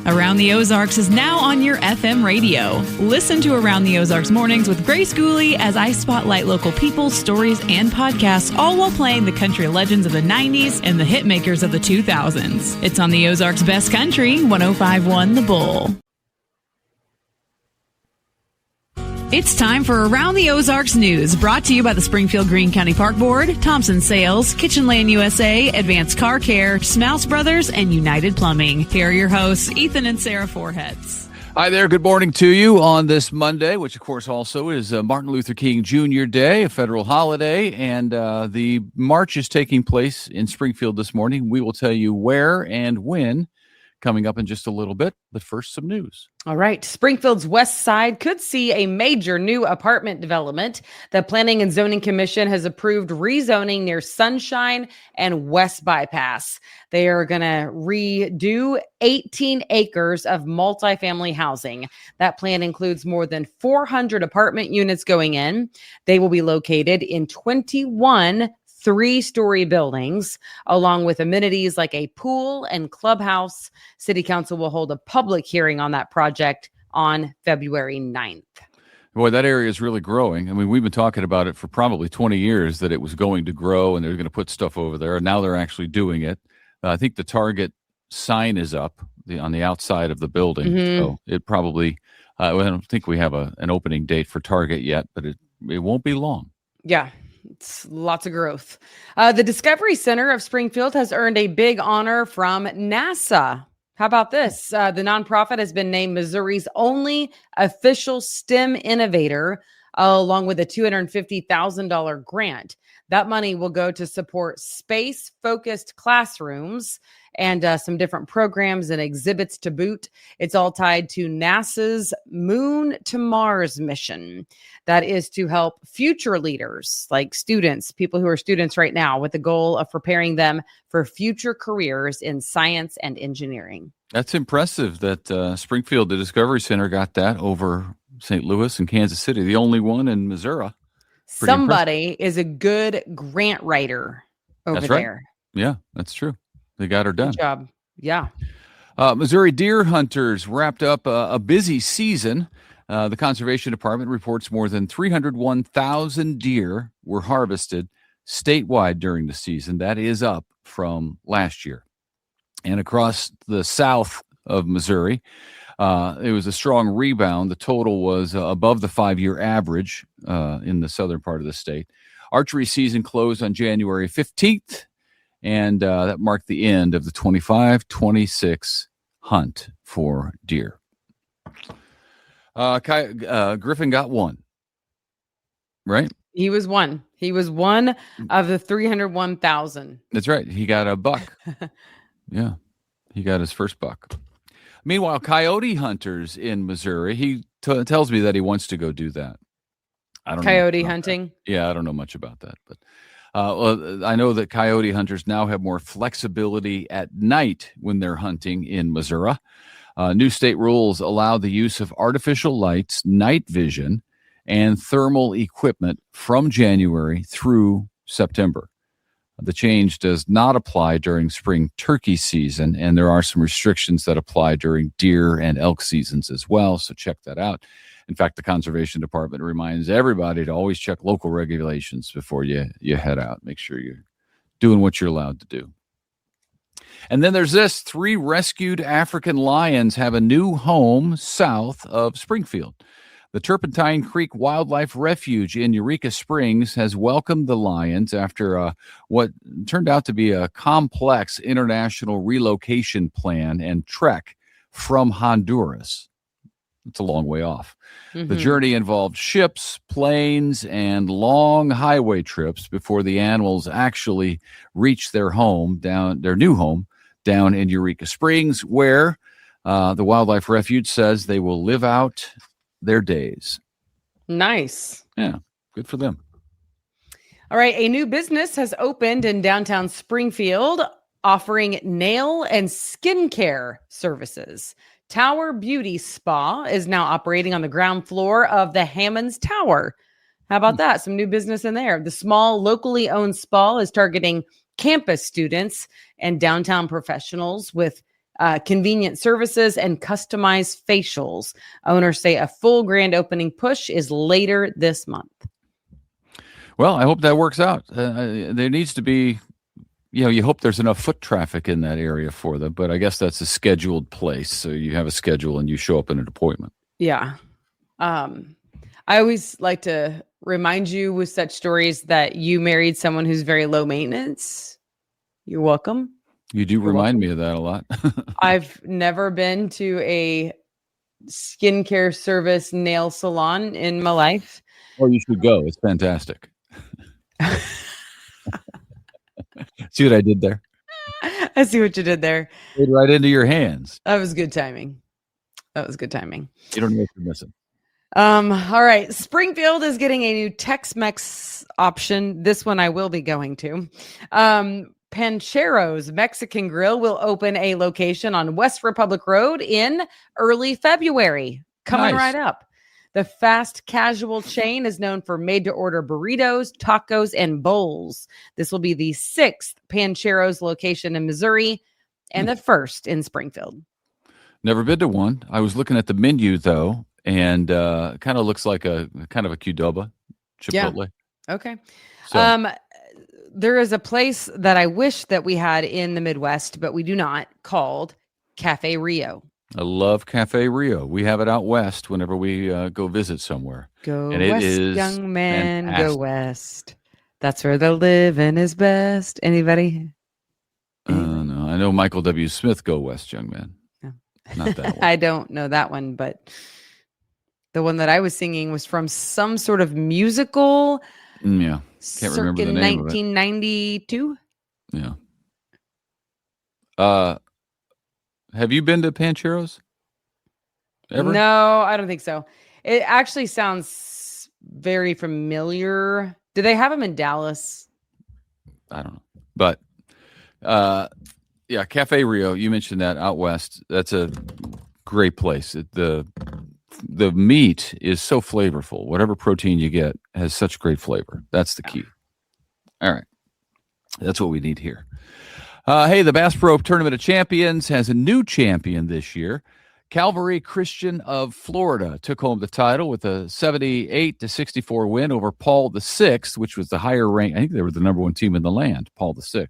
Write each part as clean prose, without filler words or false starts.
Around the Ozarks is now on your FM radio. Listen to Around the Ozarks mornings with Grace Gooley as I spotlight local people, stories, and podcasts, all while playing the country legends of the 90s and the hit makers of the 2000s. It's on the Ozarks' best country, 105.1 The Bull. It's time for Around the Ozarks News, brought to you by the Springfield Greene County Park Board, Thompson Sales, Kitchen Land USA, Advanced Car Care, Smouse Brothers, and United Plumbing. Here are your hosts, Ethan and Sarah Foreheads. Hi there. Good morning to you on this Monday, which of course also is Martin Luther King Jr. Day, a federal holiday, and the march is taking place in Springfield this morning. We will tell you where and when coming up in just a little bit, but first some news. All right. Springfield's west side could see a major new apartment development. The Planning and Zoning Commission has approved rezoning near Sunshine and West Bypass. They are going to redo 18 acres of multifamily housing. That plan includes more than 400 apartment units going in. They will be located in 21 three-story buildings, along with amenities like a pool and clubhouse. City Council will hold a public hearing on that project on February 9th. Boy, that area is really growing. I mean, we've been talking about it for probably 20 years that it was going to grow and they're going to put stuff over there. And now they're actually doing it. I think the Target sign is up on the outside of the building. Mm-hmm. So it probably, I don't think we have an opening date for Target yet, but it won't be long. Yeah. It's lots of growth. The Discovery Center of Springfield has earned a big honor from NASA. How about this? The nonprofit has been named Missouri's only official STEM innovator, along with a $250,000 grant. That money will go to support space-focused classrooms and some different programs and exhibits to boot. It's all tied to NASA's Moon to Mars mission. That is to help future leaders, like students, people who are students right now, with the goal of preparing them for future careers in science and engineering. That's impressive that Springfield, the Discovery Center, got that over St. Louis and Kansas City, the only one in Missouri. Pretty Somebody impressive. is a good grant writer over That's right. there. Yeah, that's true. They got her done. Good job. Yeah. Missouri deer hunters wrapped up a busy season. The Conservation Department reports more than 301,000 deer were harvested statewide during the season. That is up from last year. And across the south of Missouri, it was a strong rebound. The total was above the 5-year average in the southern part of the state. Archery season closed on January 15th, and that marked the end of the 25-26 hunt for deer. Griffin got one, right? He was one. He was one of the 301,000. That's right. He got a buck. Yeah, he got his first buck. Meanwhile, coyote hunters in Missouri, he tells me that he wants to go do that. I don't know. Coyote hunting? Yeah, I don't know much about that. But well, I know that coyote hunters now have more flexibility at night when they're hunting in Missouri. New state rules allow the use of artificial lights, night vision, and thermal equipment from January through September. The change does not apply during spring turkey season, and there are some restrictions that apply during deer and elk seasons as well, so check that out. In fact, the Conservation Department reminds everybody to always check local regulations before you head out. Make sure you're doing what you're allowed to do. And then there's this. 3 rescued African lions have a new home south of Springfield. The Turpentine Creek Wildlife Refuge in Eureka Springs has welcomed the lions after what turned out to be a complex international relocation plan and trek from Honduras. It's a long way off. Mm-hmm. The journey involved ships, planes, and long highway trips before the animals actually reached their new home down in Eureka Springs, where the Wildlife Refuge says they will live out their days. Nice. Yeah, good for them. All right, a new business has opened in downtown Springfield offering nail and skincare services. Tower Beauty Spa is now operating on the ground floor of the Hammonds Tower. How about that? Some new business in there. The small, locally owned spa is targeting campus students and downtown professionals with convenient services, and customized facials. Owners say a full grand opening push is later this month. Well, I hope that works out. There needs to be, you hope there's enough foot traffic in that area for them, but I guess that's a scheduled place. So you have a schedule and you show up in an appointment. Yeah. I always like to remind you with such stories that you married someone who's very low maintenance. You're welcome. You do remind me of that a lot. I've never been to a skincare service nail salon in my life. Or you should go. It's fantastic. See what I did there? I see what you did there. Played right into your hands. That was good timing. You don't know what you're missing. All right. Springfield is getting a new Tex-Mex option. This one I will be going to. Panchero's Mexican Grill will open a location on West Republic Road in early February. Coming right up. The fast casual chain is known for made-to-order burritos, tacos, and bowls. This will be the 6th Panchero's location in Missouri and the 1st in Springfield. Never been to one. I was looking at the menu, though, and kind of looks like a kind of a Qdoba Chipotle. Yeah. Okay. So. There is a place that I wish that we had in the Midwest, but we do not, called Cafe Rio. I love Cafe Rio. We have it out west whenever we go visit somewhere. Go west, young man, fantastic. Go west. That's where the living is best. Anybody? No, I know Michael W. Smith, Go West, young man. No. Not that one. I don't know that one, but the one that I was singing was from some sort of musical. Yeah. Can't remember the name 1992. Of it. Yeah. Have you been to Panchero's? Ever? No, I don't think so. It actually sounds very familiar. Do they have them in Dallas? I don't know. But yeah, Cafe Rio, you mentioned that out west. That's a great place. The meat is so flavorful. Whatever protein you get has such great flavor. That's the key. All right. That's what we need here. Hey, the Bass Pro Tournament of Champions has a new champion this year. Calvary Christian of Florida took home the title with a 78-64 win over Paul VI, which was the higher rank. I think they were the number one team in the land, Paul VI.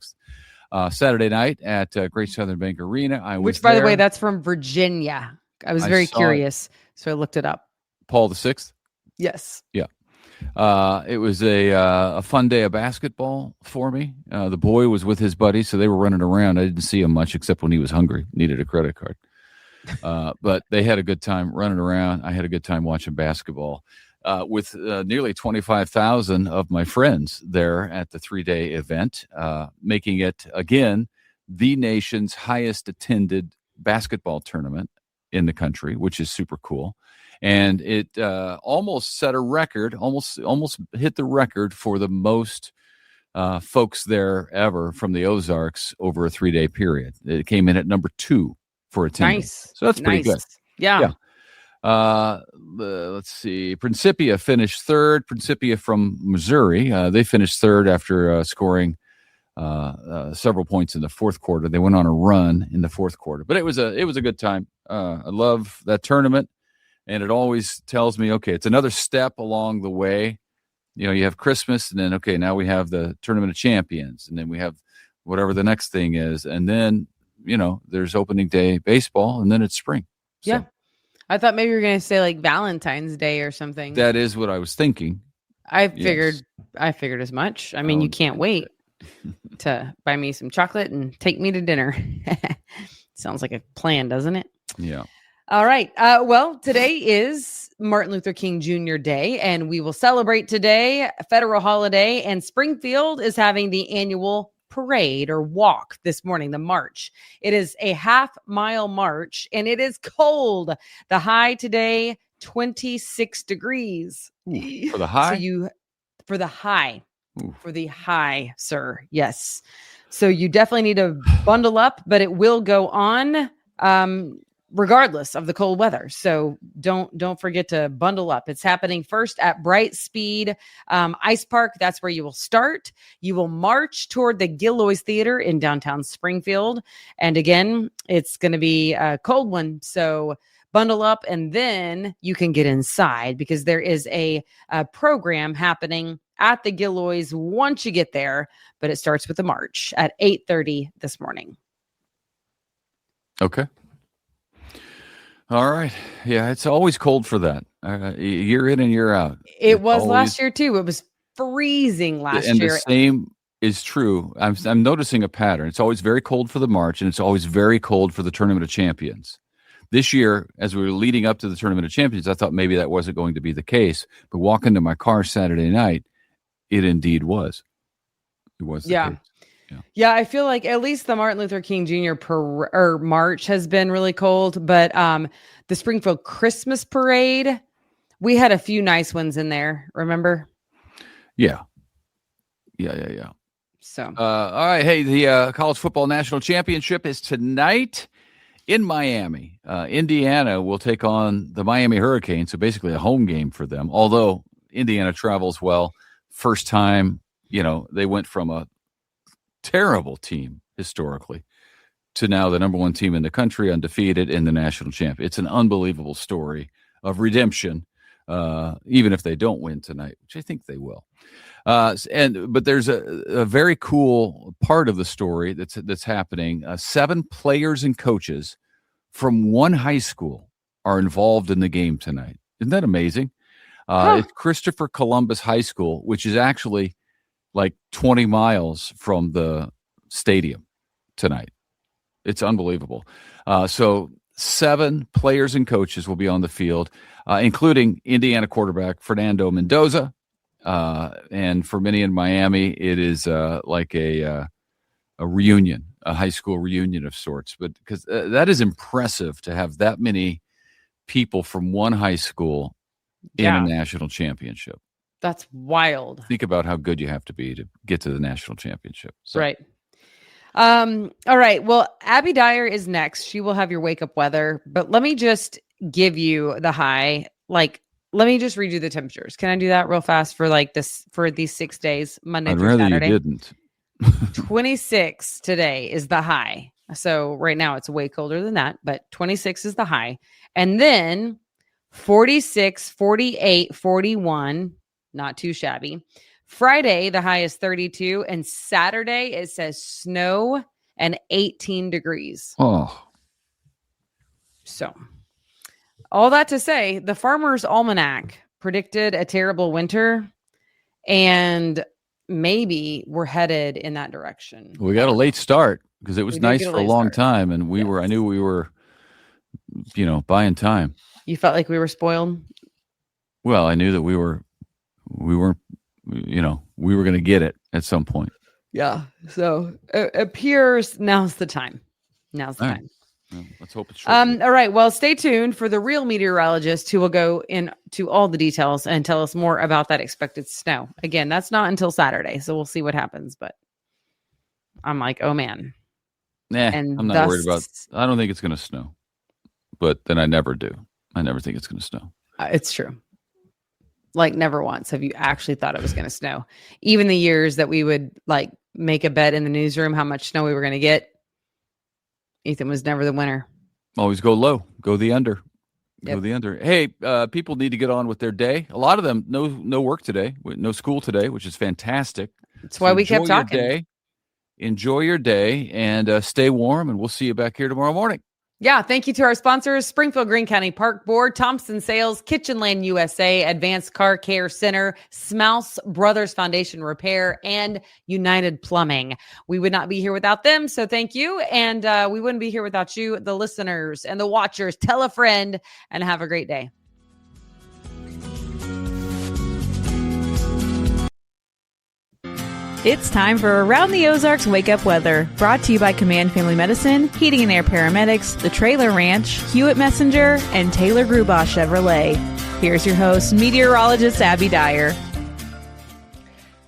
Saturday night at Great Southern Bank Arena. Which, by the way, that's from Virginia. I was very curious, so I looked it up. Paul VI? Yes. Yeah. It was a fun day of basketball for me. The boy was with his buddies, so they were running around. I didn't see him much except when he was hungry, needed a credit card. But they had a good time running around. I had a good time watching basketball with nearly 25,000 of my friends there at the 3-day event, making it, again, the nation's highest attended basketball tournament in the country, which is super cool. And it almost set a record, almost hit the record for the most folks there ever from the Ozarks over a 3-day period. It came in at number 2 for attendance. Nice. So that's pretty good. Yeah. Let's see. Principia finished third. Principia from Missouri. They finished third after scoring several points in the fourth quarter. They went on a run in the fourth quarter, but it was a good time. I love that tournament. And it always tells me, okay, it's another step along the way. You have Christmas, and then, okay, now we have the Tournament of Champions, and then we have whatever the next thing is. And then, there's opening day baseball, and then it's spring. So, yeah. I thought maybe you were going to say like Valentine's Day or something. That is what I was thinking. I figured as much. I mean, you can't wait to buy me some chocolate and take me to dinner. Sounds like a plan, doesn't it? Yeah. All right. Well, today is Martin Luther King Jr. Day, and we will celebrate today, a federal holiday, and Springfield is having the annual parade or walk this morning, the march. It is a half-mile march, and it is cold. The high today, 26 degrees. Ooh, for the high? For the high, sir. Yes. So you definitely need to bundle up, but it will go on. regardless of the cold weather. So don't forget to bundle up. It's happening first at Bright Speed Ice Park. That's where you will start. You will march toward the Gilloy's Theater in downtown Springfield. And again, it's going to be a cold one. So bundle up, and then you can get inside because there is a program happening at the Gilloy's once you get there, but it starts with a march at 8:30 this morning. Okay. All right. Yeah, it's always cold for that. Year in and year out. It was always, last year too. It was freezing last year. And the same is true. I'm noticing a pattern. It's always very cold for the March, and it's always very cold for the Tournament of Champions. This year, as we were leading up to the Tournament of Champions, I thought maybe that wasn't going to be the case. But walking to my car Saturday night, it indeed was. It was the case. Yeah, I feel like at least the Martin Luther King Jr. March has been really cold, but the Springfield Christmas Parade, we had a few nice ones in there. Remember? Yeah. So, all right. Hey, the College Football National Championship is tonight in Miami. Indiana will take on the Miami Hurricanes, so basically a home game for them. Although Indiana travels well, first time, they went from a terrible team historically to now the number one team in the country, undefeated in the national champ. It's an unbelievable story of redemption, even if they don't win tonight, which I think they will. But there's a very cool part of the story that's happening. 7 players and coaches from one high school are involved in the game tonight. Isn't that amazing? It's Christopher Columbus High School, which is actually like 20 miles from the stadium tonight. It's unbelievable. So 7 players and coaches will be on the field, including Indiana quarterback Fernando Mendoza. And for many in Miami, it is like a reunion, a high school reunion of sorts. But because that is impressive to have that many people from one high school in a national championship. That's wild. Think about how good you have to be to get to the national championship. So. Right. All right. Well, Abby Dyer is next. She will have your wake up weather, but let me just give you the high. Let me just read you the temperatures. Can I do that real fast for these 6 days, Monday through Saturday? I'd rather you didn't. 26 today is the high. So right now it's way colder than that, but 26 is the high. And then 46, 48, 41. Not too shabby. Friday, the high is 32. And Saturday, it says snow and 18 degrees. Oh. So, all that to say, the Farmer's Almanac predicted a terrible winter. And maybe we're headed in that direction. We got a late start because it was nice for a long time. And I knew we were, buying time. You felt like we were spoiled? Well, I knew that we weren't, we were going to get it at some point. Yeah. So it appears now's the time. Now's the time. Well, let's hope it's true. All right. Well, stay tuned for the real meteorologist who will go into all the details and tell us more about that expected snow. Again, that's not until Saturday. So we'll see what happens. But I'm like, oh man. I'm not worried about, I don't think it's going to snow, but then I never do. I never think it's going to snow. It's true. Like never once have you actually thought it was going to snow. Even the years that we would make a bet in the newsroom how much snow we were going to get, Ethan was never the winner. Always go low, go the under. Yep. Go the under. Hey, people need to get on with their day. A lot of them no work today, no school today, which is fantastic. That's why we kept talking. Enjoy your day and stay warm, and we'll see you back here tomorrow morning. Yeah, thank you to our sponsors, Springfield Greene County Park Board, Thompson Sales, Kitchenland USA, Advanced Car Care Center, Smouse Brothers Foundation Repair, and United Plumbing. We would not be here without them, so thank you. And we wouldn't be here without you, the listeners and the watchers. Tell a friend and have a great day. It's time for Around the Ozarks Wake Up Weather, brought to you by Command Family Medicine, Heating and Air Paramedics, The Trailer Ranch, Hewitt Messenger, and Taylor Grubaugh Chevrolet. Here's your host, meteorologist Abby Dyer.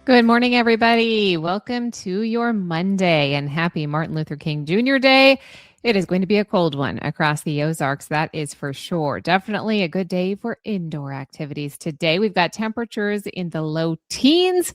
Good morning, everybody. Welcome to your Monday and happy Martin Luther King Jr. Day. It is going to be a cold one across the Ozarks, that is for sure. Definitely a good day for indoor activities today. We've got temperatures in the low teens.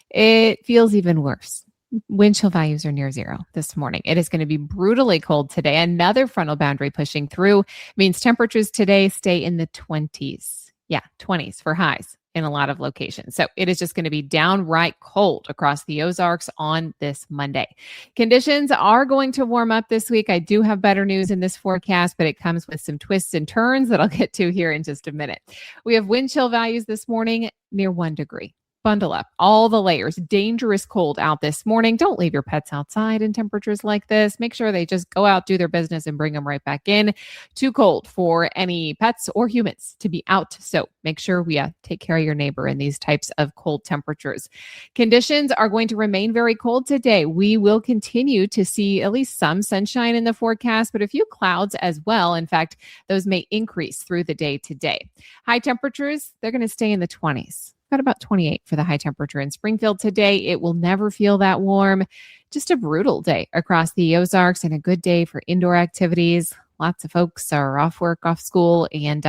It feels even worse. Wind chill values are near zero this morning. It is going to be brutally cold today. Another frontal boundary pushing through means temperatures today stay in the 20s. Yeah, 20s for highs in a lot of locations. So it is just going to be downright cold across the Ozarks on this Monday. Conditions are going to warm up this week. I do have better news in this forecast, but it comes with some twists and turns that I'll get to here in just a minute. We have wind chill values this morning near 1 degree. Bundle up, all the layers. Dangerous cold out this morning. Don't leave your pets outside in temperatures like this. Make sure they just go out, do their business, and bring them right back in. Too cold for any pets or humans to be out. So make sure we take care of your neighbor in these types of cold temperatures. Conditions are going to remain very cold today. We will continue to see at least some sunshine in the forecast, but a few clouds as well. In fact, those may increase through the day today. High temperatures, they're going to stay in the 20s. Got about 28 for the high temperature in Springfield today. It will never feel that warm. Just a brutal day across the Ozarks and a good day for indoor activities. Lots of folks are off work, off school, and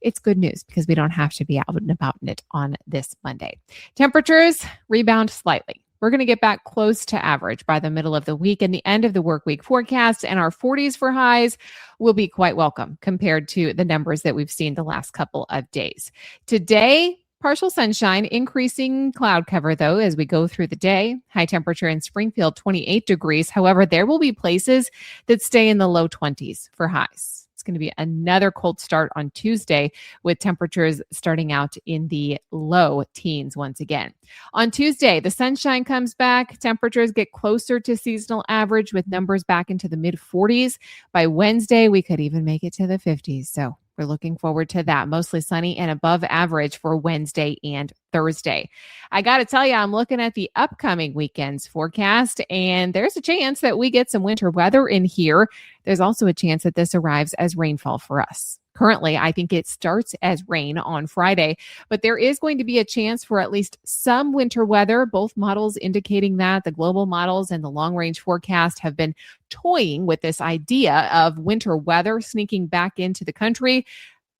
it's good news because we don't have to be out and about in it on this Monday. Temperatures rebound slightly. We're going to get back close to average by the middle of the week and the end of the work week forecast, and our 40s for highs will be quite welcome compared to the numbers that we've seen the last couple of days. Today, partial sunshine, increasing cloud cover, though, as we go through the day. High temperature in Springfield, 28 degrees. However, there will be places that stay in the low 20s for highs. It's going to be another cold start on Tuesday with temperatures starting out in the low teens once again. On Tuesday, the sunshine comes back. Temperatures get closer to seasonal average with numbers back into the mid 40s. By Wednesday, we could even make it to the 50s. So we're looking forward to that. Mostly sunny and above average for Wednesday and Thursday. I got to tell you, I'm looking at the upcoming weekend's forecast, and there's a chance that we get some winter weather in here. There's also a chance that this arrives as rainfall for us. Currently, I think it starts as rain on Friday, but there is going to be a chance for at least some winter weather. Both models indicating that the global models and the long range forecast have been toying with this idea of winter weather sneaking back into the country,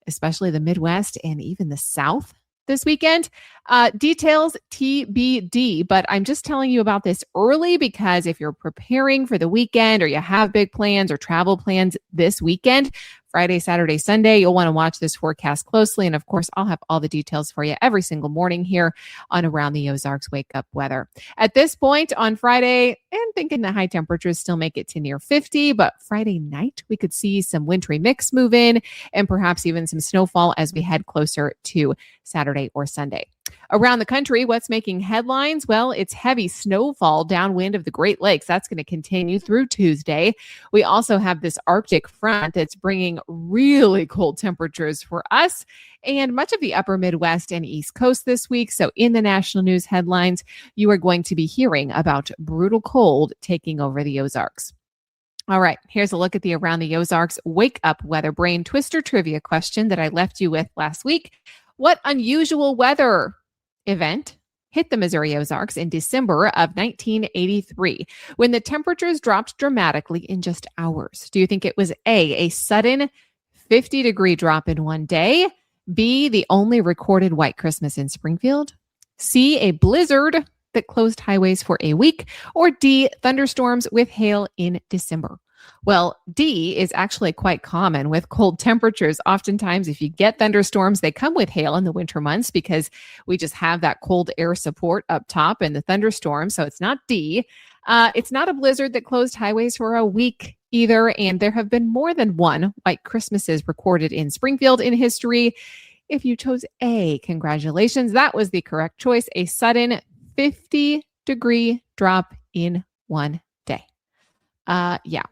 especially the Midwest and even the South this weekend. Details TBD, but I'm just telling you about this early because if you're preparing for the weekend or you have big plans or travel plans this weekend, Friday, Saturday, Sunday, you'll want to watch this forecast closely. And of course, I'll have all the details for you every single morning here on Around the Ozarks Wake Up Weather. At this point on Friday, I'm thinking the high temperatures still make it to near 50, but Friday night, we could see some wintry mix move in and perhaps even some snowfall as we head closer to Saturday or Sunday. Around the country, what's making headlines? Well, it's heavy snowfall downwind of the Great Lakes. That's going to continue through Tuesday. We also have this Arctic front that's bringing really cold temperatures for us and much of the upper Midwest and East Coast this week. So in the national news headlines, you are going to be hearing about brutal cold taking over the Ozarks. All right, here's a look at the Around the Ozarks Wake Up Weather Brain Twister trivia question that I left you with last week. What unusual weather event hit the Missouri Ozarks in December of 1983 when the temperatures dropped dramatically in just hours? Do you think it was A, sudden 50-degree drop in one day, B, the only recorded white Christmas in Springfield, C, a blizzard that closed highways for a week, or D, thunderstorms with hail in December? Well, D is actually quite common with cold temperatures. Oftentimes, if you get thunderstorms, they come with hail in the winter months because we just have that cold air support up top in the thunderstorm. So it's not D. It's not a blizzard that closed highways for a week either. And there have been more than one white Christmases recorded in Springfield in history. If you chose A, congratulations. That was the correct choice. A sudden 50-degree drop in one day.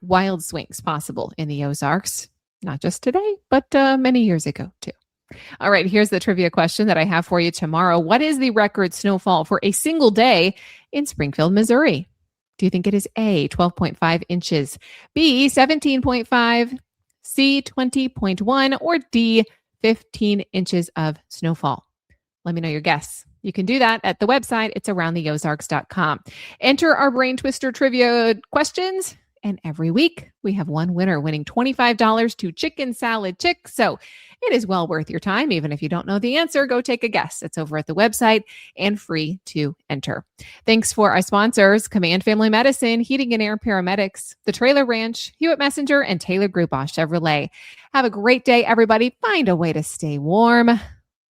Wild swings possible in the Ozarks, not just today, but many years ago too. All right, here's the trivia question that I have for you tomorrow. What is the record snowfall for a single day in Springfield, Missouri? Do you think it is A, 12.5 inches, B, 17.5, C, 20.1, or D, 15 inches of snowfall? Let me know your guess. You can do that at the website. It's aroundtheozarks.com. Enter our brain twister trivia questions And every week we have one winner winning $25 to Chicken Salad Chick. So it is well worth your time. Even if you don't know the answer, go take a guess. It's over at the website and free to enter. Thanks for our sponsors, Command Family Medicine, Heating and Air Paramedics, The Trailer Ranch, Hewitt Messenger, and Taylor Grubaugh Chevrolet. Have a great day, everybody. Find a way to stay warm.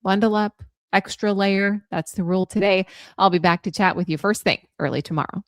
Bundle up, extra layer. That's the rule today. I'll be back to chat with you first thing early tomorrow.